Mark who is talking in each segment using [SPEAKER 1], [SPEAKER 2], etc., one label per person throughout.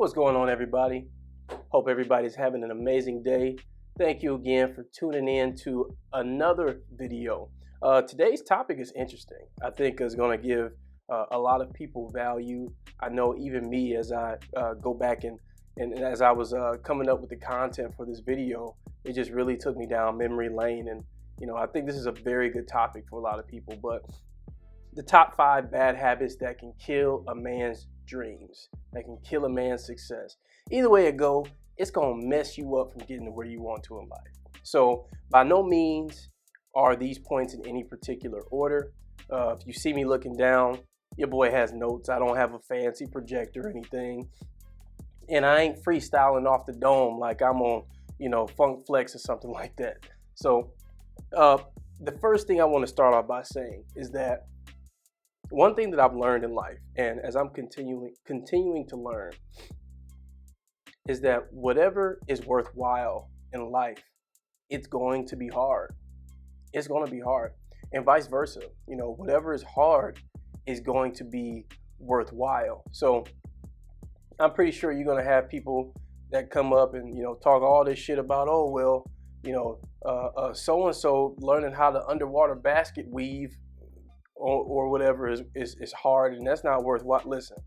[SPEAKER 1] What's going on, everybody? Hope everybody's having an amazing day. Thank you again for tuning in to another video. Today's topic is interesting. I think is going to give a lot of people value. I know even me, as I go back and as I was coming up with the content for this video, it just really took me down memory lane. And I think this is a very good topic for a lot of people. But the top 5 bad habits that can kill a man's dreams, that can kill a man's success. Either way it go, it's gonna mess you up from getting to where you want to in life. So by no means are these points in any particular order. If you see me looking down, your boy has notes. I don't have a fancy projector or anything, and I ain't freestyling off the dome like I'm on, Funk Flex or something like that. So the first thing I want to start off by saying is that one thing that I've learned in life, and as I'm continuing to learn, is that whatever is worthwhile in life, it's going to be hard. It's going to be hard, and vice versa. Whatever is hard is going to be worthwhile. So I'm pretty sure you're going to have people that come up and talk all this shit about, oh well, so and so learning how to underwater basket weave or whatever is hard, and that's not worthwhile. Listen,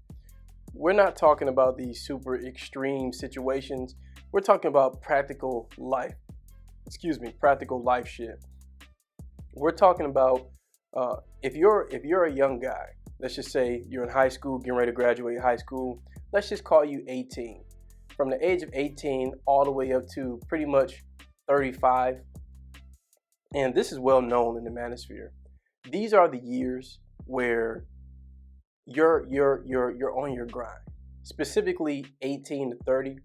[SPEAKER 1] we're not talking about these super extreme situations. We're talking about practical life shit. We're talking about if you're a young guy, let's just say you're in high school, getting ready to graduate high school. Let's just call you 18. From the age of 18 all the way up to pretty much 35, and this is well known in the manosphere. These are the years where you're on your grind. Specifically 18 to 30,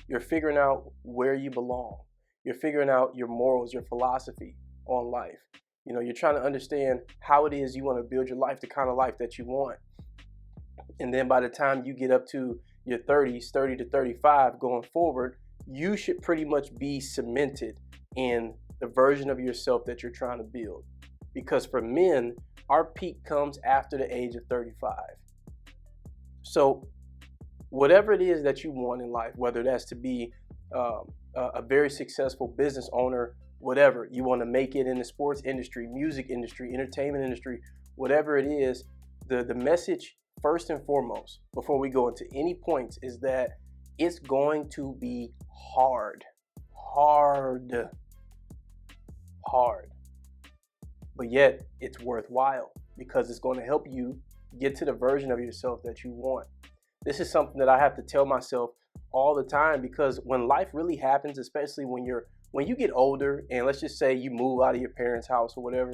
[SPEAKER 1] you're figuring out where you belong. You're figuring out your morals, your philosophy on life. You're trying to understand how it is you want to build your life, the kind of life that you want. And then by the time you get up to your 30s, 30 to 35 going forward, you should pretty much be cemented in the version of yourself that you're trying to build. Because for men, our peak comes after the age of 35. So whatever it is that you want in life, whether that's to be a very successful business owner, whatever, you want to make it in the sports industry, music industry, entertainment industry, whatever it is, the message first and foremost, before we go into any points, is that it's going to be hard. But yet it's worthwhile because it's going to help you get to the version of yourself that you want. This is something that I have to tell myself all the time, because when life really happens, especially when you get older, and let's just say you move out of your parents' house or whatever,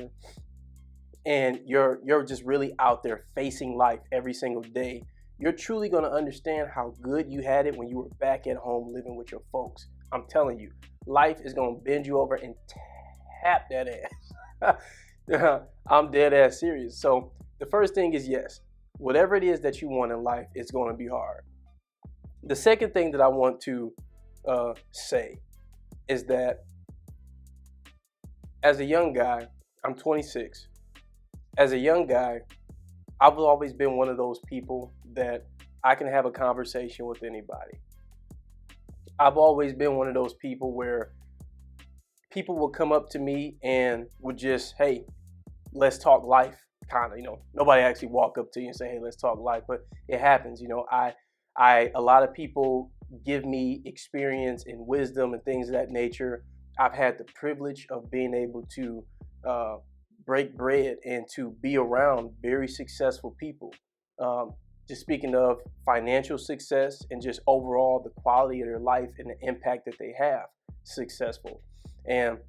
[SPEAKER 1] and you're just really out there facing life every single day, you're truly going to understand how good you had it when you were back at home living with your folks. I'm telling you, life is going to bend you over and tap that ass. I'm dead ass serious. So the first thing is, yes, whatever it is that you want in life, it's going to be hard. The second thing that I want to say is that as a young guy, I'm 26. As a young guy, I've always been one of those people that I can have a conversation with anybody. I've always been one of those people where people will come up to me and would just, hey, let's talk life, kind of, nobody actually walk up to you and say, hey, let's talk life, but it happens. A lot of people give me experience and wisdom and things of that nature. I've had the privilege of being able to break bread and to be around very successful people. Just speaking of financial success and just overall the quality of their life and the impact that they have, successful. And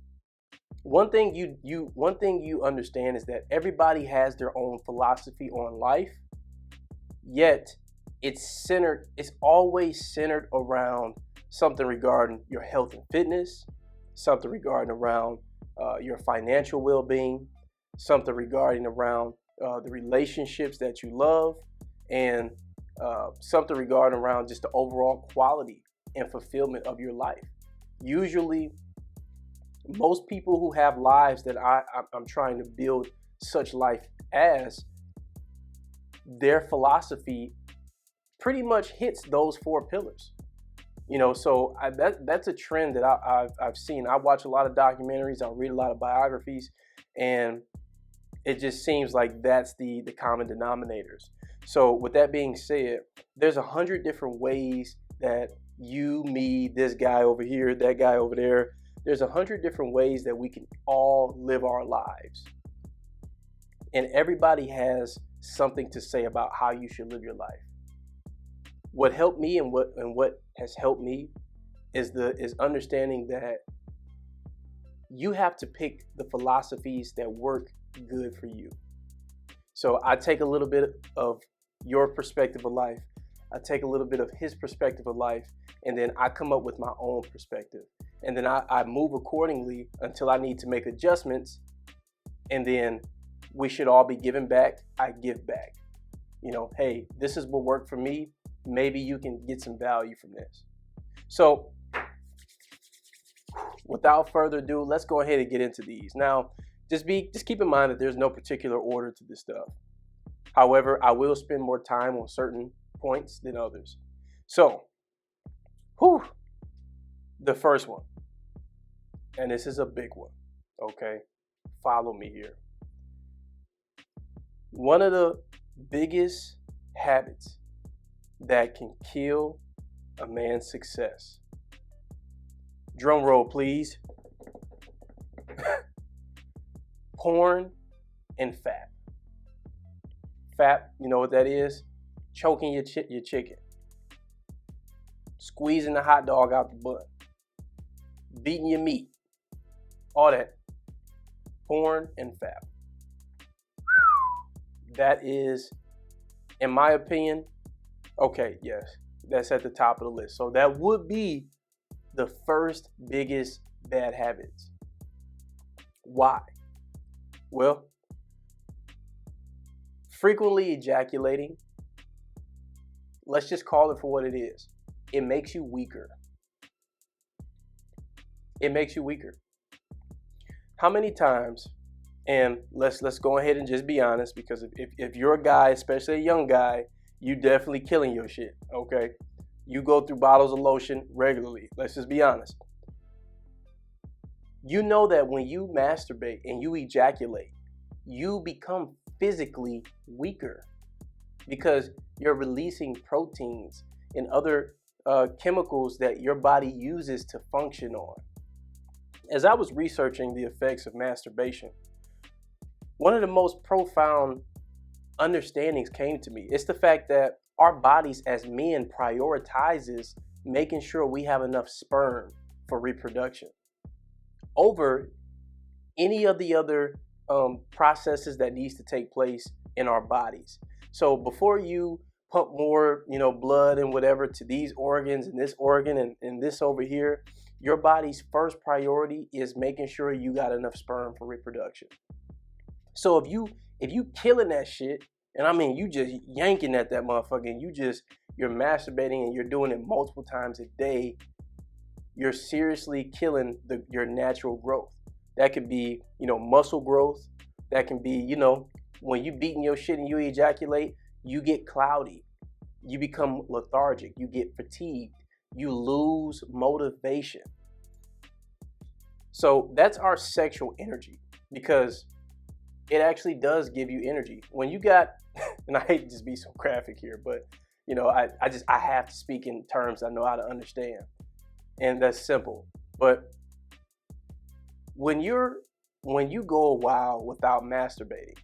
[SPEAKER 1] one thing you understand is that everybody has their own philosophy on life, yet it's always centered around something regarding your health and fitness, something regarding around your financial well-being, something regarding around the relationships that you love, and something regarding around just the overall quality and fulfillment of your life. Usually, most people who have lives that I'm trying to build such life as, their philosophy pretty much hits those 4 pillars. So that's a trend that I've seen. I watch a lot of documentaries, I read a lot of biographies, and it just seems like that's the common denominators. So with that being said, there's 100 different ways that you, me, this guy over here, that guy over there, there's 100 different ways that we can all live our lives. And everybody has something to say about how you should live your life. What helped me and what has helped me is understanding that you have to pick the philosophies that work good for you. So I take a little bit of your perspective of life, I take a little bit of his perspective of life, and then I come up with my own perspective. And then I move accordingly until I need to make adjustments, and then we should all be giving back. I give back. Hey, this is what worked for me. Maybe you can get some value from this. So without further ado, let's go ahead and get into these. Now, just keep in mind that there's no particular order to this stuff. However, I will spend more time on certain points than others. So, the first one, and this is a big one, okay? Follow me here. One of the biggest habits that can kill a man's success. Drum roll, please. Porn and fap. Fap, you know what that is? Choking your chicken. Squeezing the hot dog out the bun. Beating your meat. All that. Porn and fap. That is, in my opinion, okay, yes, that's at the top of the list. So that would be the first biggest bad habits. Why? Well, frequently ejaculating, let's just call it for what it is. It makes you weaker. It makes you weaker. How many times, and let's go ahead and just be honest, because if you're a guy, especially a young guy, you definitely killing your shit, okay? You go through bottles of lotion regularly. Let's just be honest. You know that when you masturbate and you ejaculate, you become physically weaker because you're releasing proteins and other chemicals that your body uses to function on. As I was researching the effects of masturbation, one of the most profound understandings came to me. It's the fact that our bodies as men prioritizes making sure we have enough sperm for reproduction over any of the other processes that needs to take place in our bodies. So before you pump more, blood and whatever to these organs and this organ and this over here, your body's first priority is making sure you got enough sperm for reproduction. So if you killing that shit, and I mean you just yanking at that motherfucker, and you're masturbating and you're doing it multiple times a day, you're seriously killing your natural growth. That could be, muscle growth. That can be, when you beating your shit and you ejaculate, you get cloudy. You become lethargic. You get fatigued. You lose motivation. So that's our sexual energy, because it actually does give you energy. When you got, and I hate to just be so graphic here, but I have to speak in terms I know how to understand. And that's simple. But when you go a while without masturbating,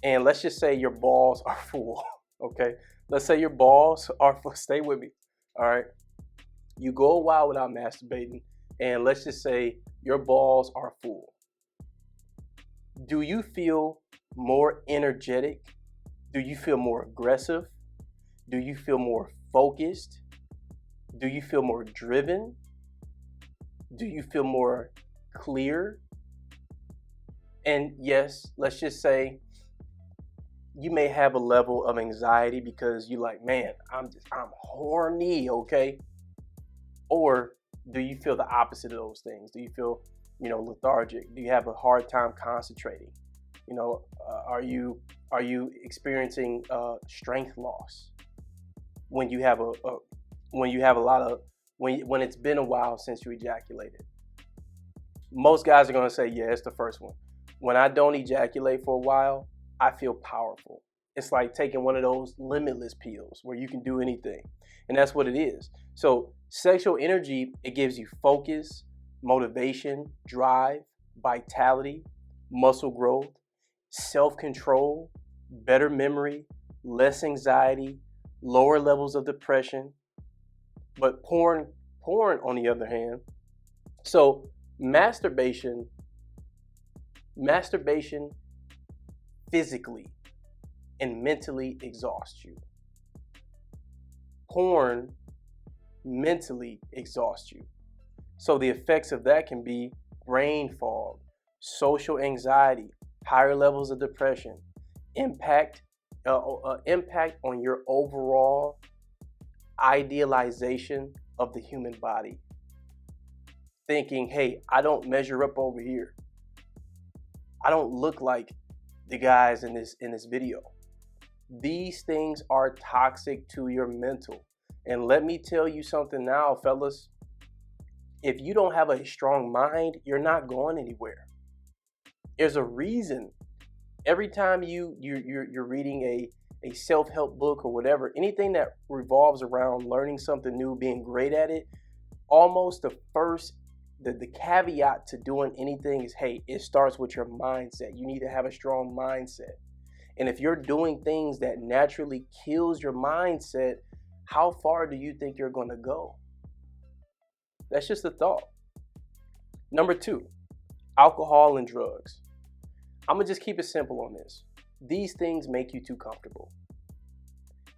[SPEAKER 1] and let's just say your balls are full, okay? Let's say your balls are full. Stay with me, all right? You go a while without masturbating, and let's just say your balls are full. Do you feel more energetic? Do you feel more aggressive? Do you feel more focused? Do you feel more driven? Do you feel more clear? And yes, let's just say you may have a level of anxiety because you're like, man, I'm horny, okay? Or do you feel the opposite of those things? Do you feel, lethargic? Do you have a hard time concentrating? Are you experiencing strength loss? when you have when you have a lot of when it's been a while since you ejaculated? Most guys are gonna say, yeah, it's the first one. When I don't ejaculate for a while, I feel powerful. It's like taking one of those limitless pills where you can do anything. And that's what it is. So sexual energy, it gives you focus, motivation, drive, vitality, muscle growth, self-control, better memory, less anxiety, lower levels of depression. But porn on the other hand, so masturbation physically and mentally exhausts you. Porn mentally exhausts you. So the effects of that can be brain fog, social anxiety, higher levels of depression, impact on your overall idealization of the human body. Thinking, hey, I don't measure up over here. I don't look like the guys in this video. These things are toxic to your mental. And let me tell you something now, fellas. If you don't have a strong mind, you're not going anywhere. There's a reason. Every time you're reading a self-help book or whatever, anything that revolves around learning something new, being great at it, almost the caveat to doing anything is, hey, it starts with your mindset. You need to have a strong mindset. And if you're doing things that naturally kills your mindset, how far do you think you're going to go? That's just a thought. Number 2, alcohol and drugs. I'm going to just keep it simple on this. These things make you too comfortable.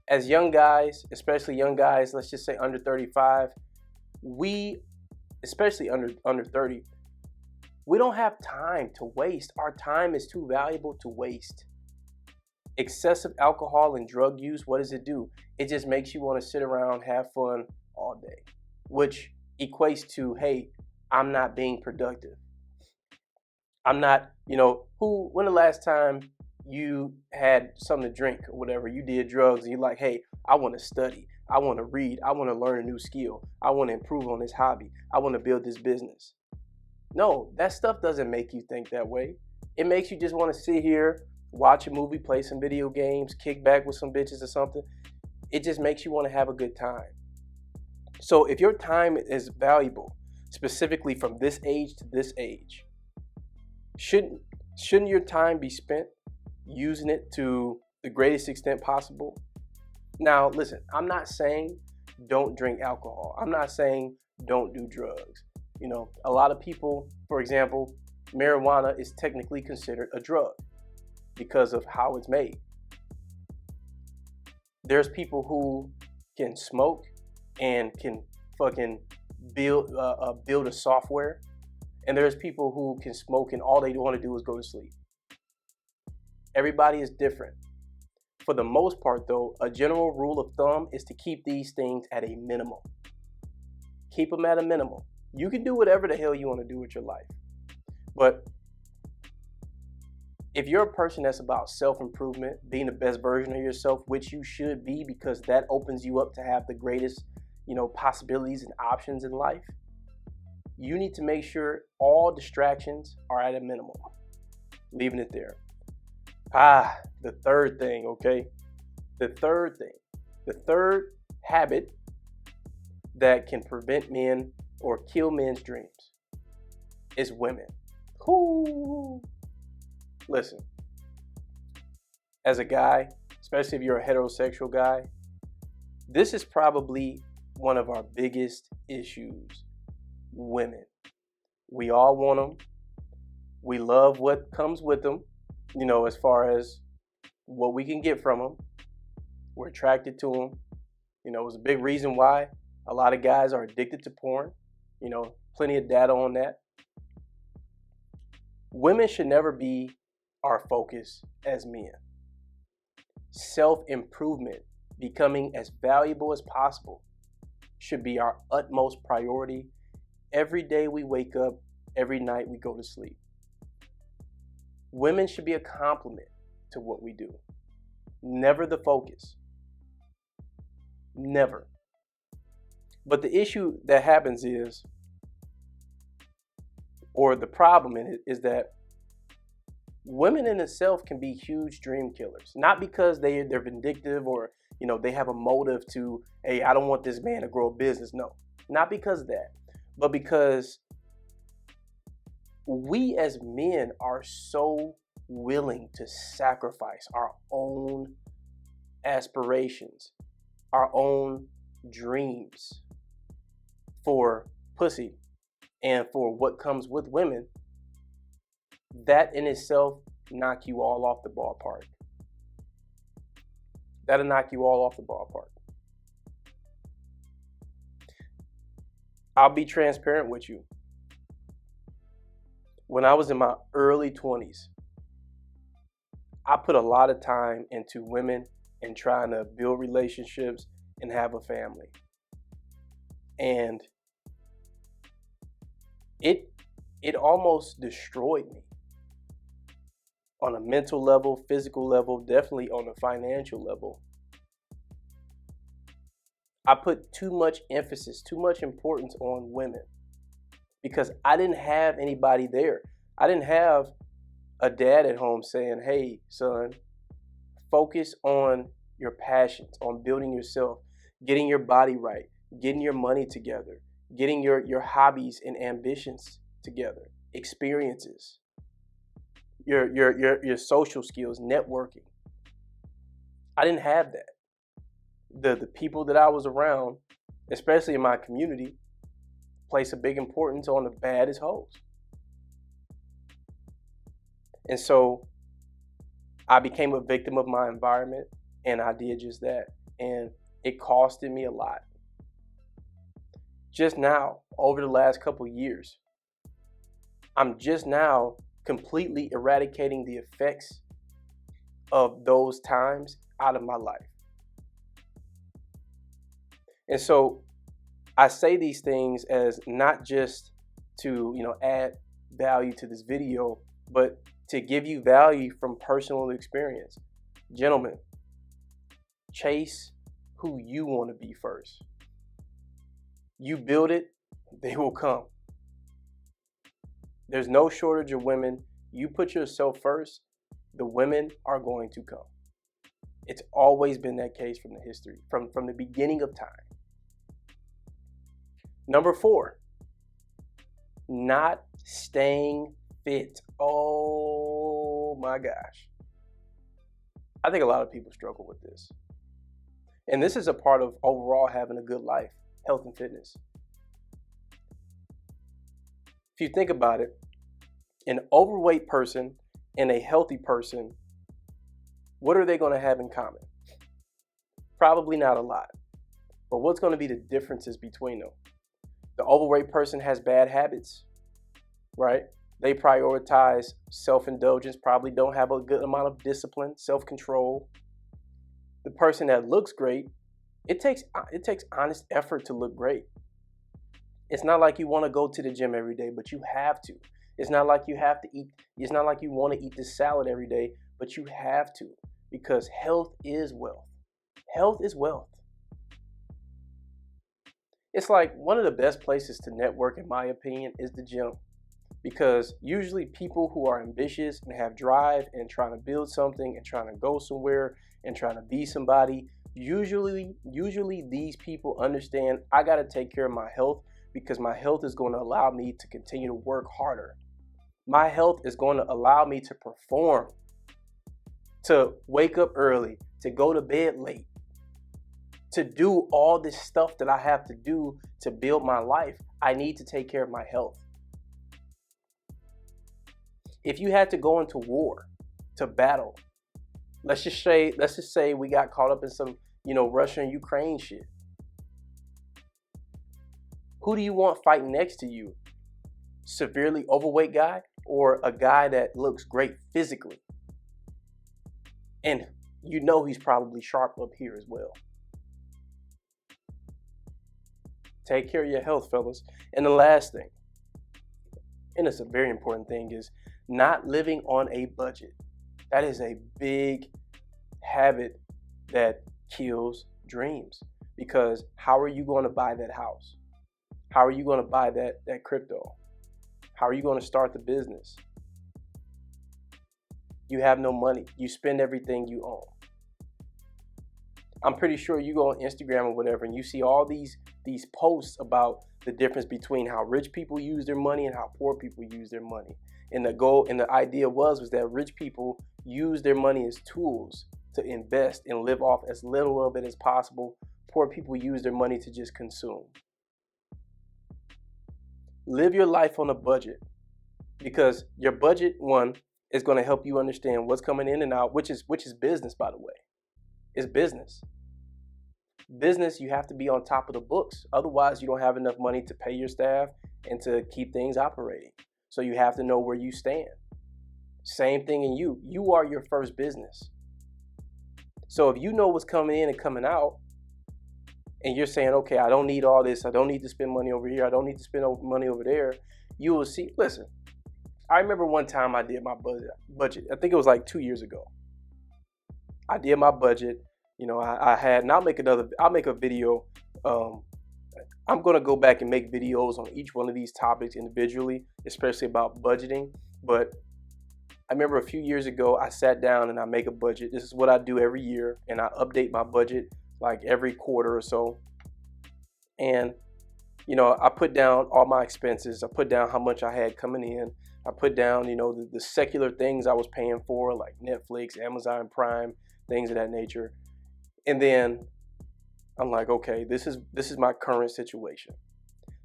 [SPEAKER 1] As young guys, especially young guys, let's just say under 35, especially under 30, we don't have time to waste. Our time is too valuable to waste. Excessive alcohol and drug use, what does it do? It just makes you want to sit around, have fun all day, which equates to, hey, I'm not being productive. I'm not, when the last time you had something to drink or whatever, you did drugs and you're like, hey, I want to study. I want to read. I want to learn a new skill. I want to improve on this hobby. I want to build this business. No, that stuff doesn't make you think that way. It makes you just want to sit here, watch a movie, play some video games, kick back with some bitches or something. It just makes you want to have a good time. So if your time is valuable, specifically from this age to this age, shouldn't your time be spent using it to the greatest extent possible? Now, listen, I'm not saying don't drink alcohol. I'm not saying don't do drugs. A lot of people, for example, marijuana is technically considered a drug because of how it's made. There's people who can smoke and can fucking build a software, and there's people who can smoke and all they want to do is go to sleep. Everybody is different. For the most part, though, a general rule of thumb is to keep these things at a minimum. Keep them at a minimum. You can do whatever the hell you want to do with your life. But if you're a person that's about self-improvement, being the best version of yourself, which you should be because that opens you up to have the greatest, possibilities and options in life, you need to make sure all distractions are at a minimum. Leaving it there. The third thing, okay? The third habit that can prevent men or kill men's dreams is women. Ooh. Listen, as a guy, especially if you're a heterosexual guy, this is probably one of our biggest issues. Women. We all want them. We love what comes with them, as far as what we can get from them. We're attracted to them. It's a big reason why a lot of guys are addicted to porn. Plenty of data on that. Women should never be our focus as men. Self-improvement, becoming as valuable as possible, should be our utmost priority every day we wake up, every night we go to sleep. Women should be a complement to what we do, never the focus. Never. But the issue that happens is, or the problem in it, is that women in itself can be huge dream killers. Not because they're vindictive or they have a motive to, hey, I don't want this man to grow a business. No, not because of that, but because we as men are so willing to sacrifice our own aspirations, our own dreams for pussy and for what comes with women. That in itself knock you all off the ballpark. That'll knock you all off the ballpark. I'll be transparent with you. When I was in my early 20s, I put a lot of time into women and trying to build relationships and have a family. And it almost destroyed me on a mental level, physical level, definitely on a financial level. I put too much emphasis, too much importance on women because I didn't have anybody there. I didn't have a dad at home saying, hey, son, focus on your passions, on building yourself, getting your body right, getting your money together, getting your hobbies and ambitions together, experiences, your social skills, networking. I didn't have that. The people that I was around, especially in my community, place a big importance on the baddest hoes. And so I became a victim of my environment, and I did just that. And it costed me a lot. Just now, over the last couple of years, I'm just now completely eradicating the effects of those times out of my life. And so I say these things as not just to, add value to this video, but to give you value from personal experience. Gentlemen, chase who you want to be first. You build it, they will come. There's no shortage of women. You put yourself first, the women are going to come. It's always been that case from the history, from the beginning of time. Number 4, not staying fit. Oh my gosh. I think a lot of people struggle with this. And this is a part of overall having a good life, health and fitness. If you think about it, an overweight person and a healthy person, what are they going to have in common? Probably not a lot. But what's going to be the differences between them? The overweight person has bad habits, right? They prioritize self-indulgence, probably don't have a good amount of discipline, self-control. The person that looks great, it takes honest effort to look great. It's not like you want to go to the gym every day, but you have to. It's not like you have to eat. It's not like you want to eat this salad every day, but you have to, because health is wealth. Health is wealth. It's like one of the best places to network, in my opinion, is the gym. Because usually people who are ambitious and have drive and trying to build something and trying to go somewhere and trying to be somebody, usually these people understand I got to take care of my health, because my health is going to allow me to continue to work harder. My health is going to allow me to perform, to wake up early, to go to bed late, to do all this stuff that I have to do to build my life. I need to take care of my health. If you had to go into war, to battle, let's just say we got caught up in some, Russia and Ukraine shit. Who do you want fighting next to you? Severely overweight guy or a guy that looks great physically? And he's probably sharp up here as well. Take care of your health, fellas. And the last thing, and it's a very important thing, is not living on a budget. That is a big habit that kills dreams, Because how are you going to buy that house? How are you going to buy that crypto? How are you going to start the business? You have no money. You spend everything you own. I'm pretty sure you go on Instagram or whatever and you see all these posts about the difference between how rich people use their money and how poor people use their money. And the goal and the idea was that rich people use their money as tools to invest and live off as little of it as possible. Poor people use their money to just consume. Live your life on a budget, because your budget, one, is going to help you understand what's coming in and out, which is business, by the way. It's business. Business, you have to be on top of the books. Otherwise, you don't have enough money to pay your staff and to keep things operating. So you have to know where you stand. Same thing in you. You are your first business. So if you know what's coming in and coming out, and you're saying, okay, I don't need all this. I don't need to spend money over here. I don't need to spend money over there. You will see. Listen, I remember one time I did my budget. I think it was like 2 years ago. I did my budget. You know, I had, and I'll make a video. I'm going to go back and make videos on each one of these topics individually, especially about budgeting. But I remember a few years ago, I sat down and I make a budget. This is what I do every year. And I update my budget like every quarter or so. And, you know, I put down all my expenses. I put down how much I had coming in. I put down, you know, the secular things I was paying for, like Netflix, Amazon Prime, things of that nature. And then I'm like, okay, this is my current situation.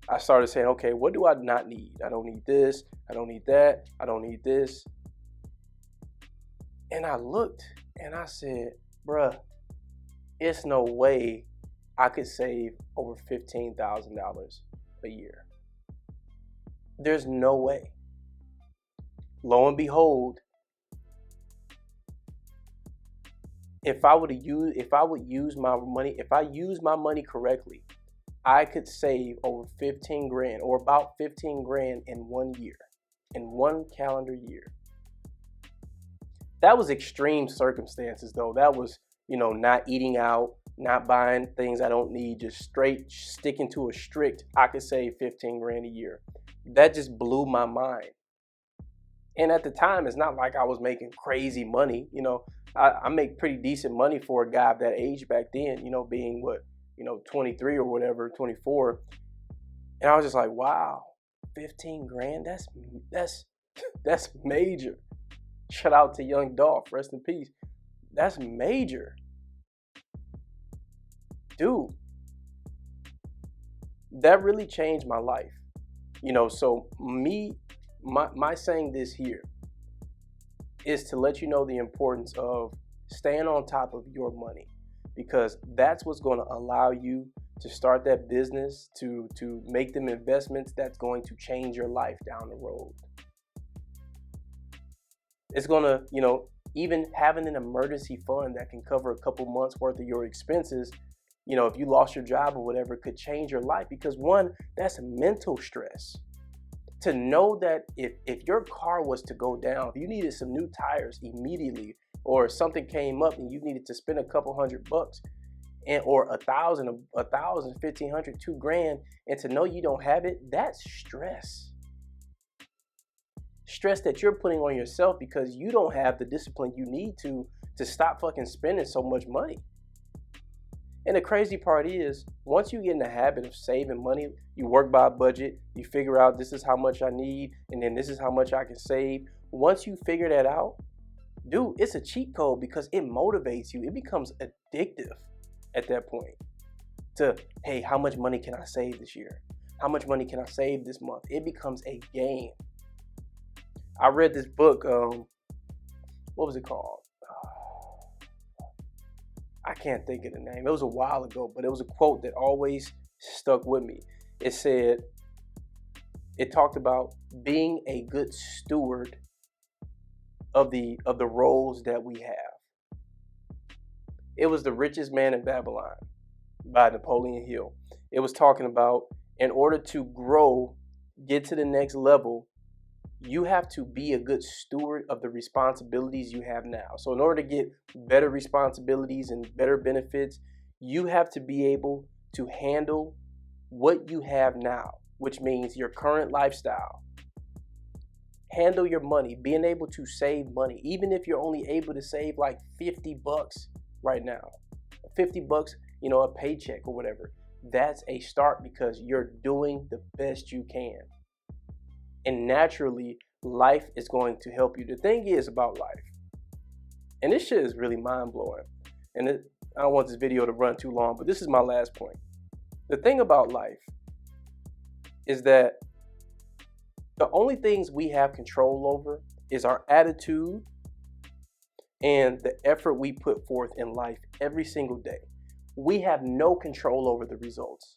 [SPEAKER 1] I started saying, okay, what do I not need? I don't need this. I don't need that. I don't need this. And I looked and I said, bruh, it's no way I could save over $15,000 a year. There's no way. Lo and behold, if I use my money correctly, I could save over 15 grand, or about 15 grand in 1 year, in 1 calendar year. That was extreme circumstances though. That was, you know, not eating out, not buying things I don't need, just straight sticking to a strict, I could save 15 grand a year. That just blew my mind. And at the time, it's not like I was making crazy money. You know, I make pretty decent money for a guy of that age back then, you know, being 23 or whatever, 24. And I was just like, wow, 15 grand, that's major. Shout out to Young Dolph, rest in peace. That's major. Dude, that really changed my life. You know, so my saying this here is to let you know the importance of staying on top of your money, because that's what's going to allow you to start that business, to make them investments that's going to change your life down the road. It's going to, you know, even having an emergency fund that can cover a couple months worth of your expenses, you know, if you lost your job or whatever, could change your life. Because one, that's mental stress. To know that if your car was to go down, if you needed some new tires immediately, or something came up and you needed to spend a couple $100 or $1,000, 1,500, $2,000, and to know you don't have it, that's stress. Stress that you're putting on yourself because you don't have the discipline you need to stop fucking spending so much money. And the crazy part is, once you get in the habit of saving money, you work by a budget, you figure out this is how much I need, and then this is how much I can save. Once you figure that out, dude, it's a cheat code because it motivates you. It becomes addictive at that point to, hey, how much money can I save this year? How much money can I save this month? It becomes a game. I read this book, what was it called? I can't think of the name. It was a while ago, but it was a quote that always stuck with me. It talked about being a good steward of the roles that we have. It was The Richest Man in Babylon by Napoleon Hill. It was talking about, in order to grow, get to the next level, you have to be a good steward of the responsibilities you have now. So in order to get better responsibilities and better benefits, You have to be able to handle what you have now, which means your current lifestyle. Handle your money, being able to save money, even if you're only able to save like 50 bucks right now, 50 bucks, a paycheck or whatever. That's a start because you're doing the best you can. And naturally, life is going to help you. The thing is about life, and this shit is really mind blowing. And I don't want this video to run too long, but this is my last point. The thing about life is that the only things we have control over is our attitude and the effort we put forth in life every single day. We have no control over the results.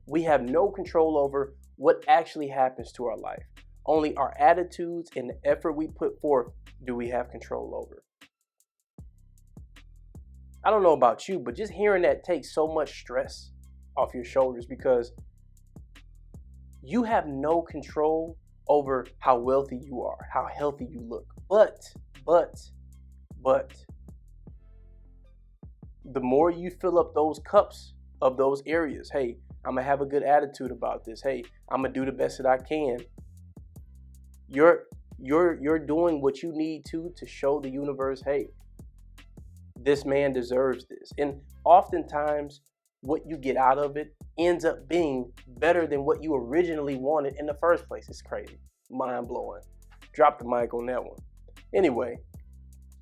[SPEAKER 1] We have no control over what actually happens to our life. Only our attitudes and the effort we put forth do we have control over. I don't know about you, but just hearing that takes so much stress off your shoulders because you have no control over how wealthy you are, how healthy you look. But the more you fill up those cups of those areas, hey, I'm gonna have a good attitude about this. Hey, I'm gonna do the best that I can. You're doing what you need to show the universe, hey, this man deserves this. And oftentimes what you get out of it ends up being better than what you originally wanted in the first place. It's crazy. Mind blowing. Drop the mic on that one. Anyway,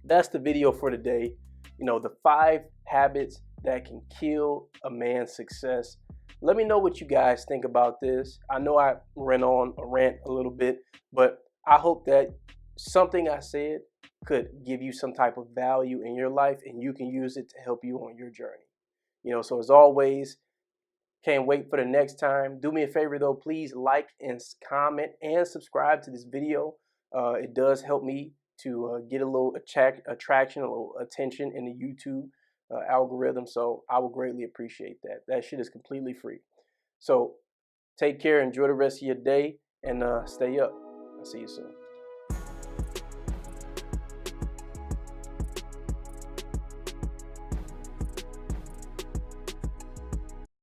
[SPEAKER 1] that's the video for today. The 5 habits that can kill a man's success. Let me know what you guys think about this. I know I ran on a rant a little bit, but I hope that something I said could give you some type of value in your life and you can use it to help you on your journey. So as always, can't wait for the next time. Do me a favor though, please like and comment and subscribe to this video. It does help me to get a little attraction, a little attention in the YouTube algorithm. So I will greatly appreciate that. That shit is completely free. So take care, enjoy the rest of your day, and stay up. I'll see you soon.